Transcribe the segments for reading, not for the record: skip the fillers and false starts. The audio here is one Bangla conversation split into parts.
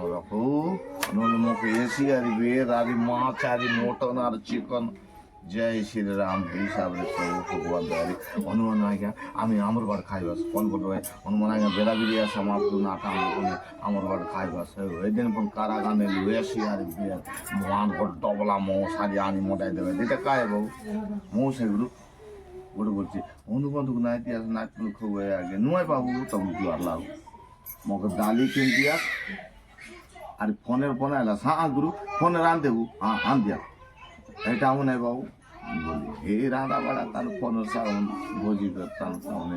राम रखो नोन मुख एसी आरी बेर आरी माछ आरी मटन আর চিকেন জয় শ্রীরাম হিসাবে প্রভু ভগবান দয়ারি হনুমান আজ্ঞা আমি আমার বাড়ি খাইবাস কোন করবে হনুমান আজ্ঞা বেলা বেরিয়ে আসে আমার নাটা আমার বাড়ি খাইবাস ওই দিন पण কারাগানে লুয়েছি আর বিয়ার মহান বড় ডবলা মৌ সারি আনি মোটাই দেবে এটা কায় বাবু মৌ সেগুলো বড় বলছি হনুবন্ধুক নাইতে আস নাটন খুবই আগে নয় বাবু তুমি কি আর লাভ মগ ডালি কিন দিয়া আর ফোনের ফোন আইলা হ্যাঁ গুরু ফোনে রান দেবু হ্যাঁ আন দিয়া এটা আমি নাই বাবু বলি হে রাধা বাড়া তার ফোনের সাউন্ড ভোজি করতাম সাউন্ড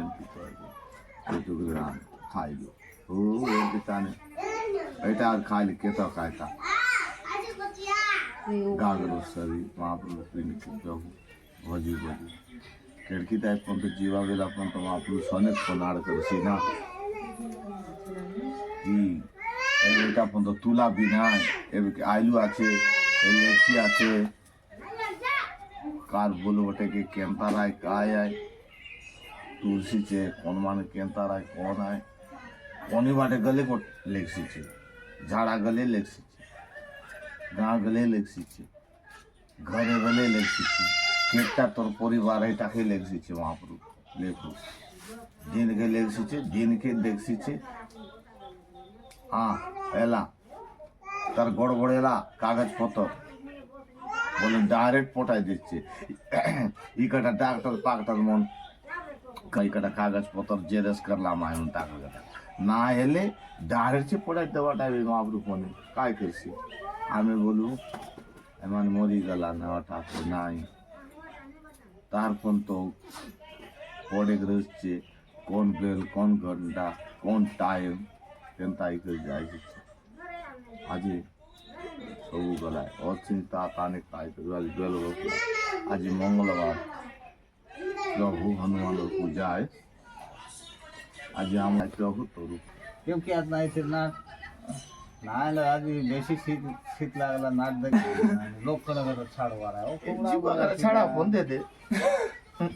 এইটুকু রান খাইল ও এটি টানে এটা আর খাইলে কেতা খাইতা গাগর সরি মহাপ্রভু প্রভু ভোজি ভোজি खिड़की टाइप पण तो जीवा गेला पण तो महाप्रभू सोनेच कोनाड करसी ना এটা पण तो तुला भी নাই এদিকে আইলু আছে এলসি আছে কার বলো বটে কি কেন্তারায় কায় আয় তুলসী છે કોણ માને કેંતારાય કોણ આય કોની માટે ગલે કોટ લેખસી છે ઝાડા ગલે લેખસી છે ગાঁ ગલે લેખસી છે ઘરે ગલે લેખસી છે কেকটা তোর পরিবার এটাকে লেখছিছে মহাপ্রভু লেখো দিনকে লেখছিছে দিনকে দেখছিছে হ্যাঁ এলা তার গড়বড় এলা কাগজপত্র বলে ডাইরেক্ট পটাই দিচ্ছে ই কটা ডাক্তার পাক্তার মন কই কটা কাগজপত্র জেরক্স করলাম আমি টাকা না এলে ডাইরেক্ট পটাই দেওয়াটা মহাপ্রভু ফোনে কাই করছি আমি বলবো এমন মরি গেলা না ঠাকুর নাই তারপর তো পড়ে রয়েছে কোন বেল কোন ঘন্টা কোন টাইম কেনতাই করে যাইছে আজি সবু গলায় অচিন্তা তানে কাই করে আজ বেল আজ মঙ্গলবার প্রভু হনুমানের পূজায় আজ আমরা প্রভু তরু কেউ কি আজ নাই না না এলে আজ বেশি শীত শীত লাগলা নাট দেখি লোক করে ছাড়বার ছাড়া ফোন দে দে